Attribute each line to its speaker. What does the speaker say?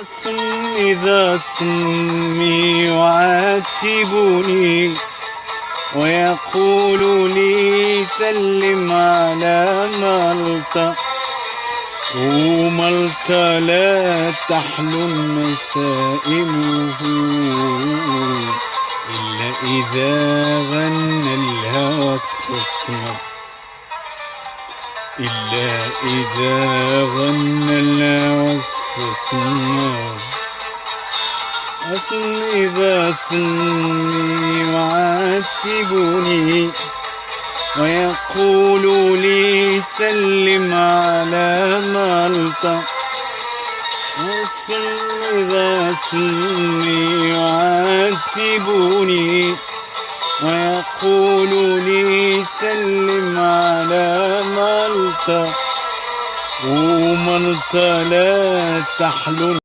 Speaker 1: إذا سمي يعاتبني ويقول لي سلم على مالطا، ومالطا لا تحلو مسائمه إلا إذا غنى الهوى استثمر، إلا إذا غنى الهوى استثمر. إذا سمي يعاتبني ويقول لي سلم على مالطا، إذا سمي يعاتبني ويقول لي سلم على مالطا، ومالطا لا تحلو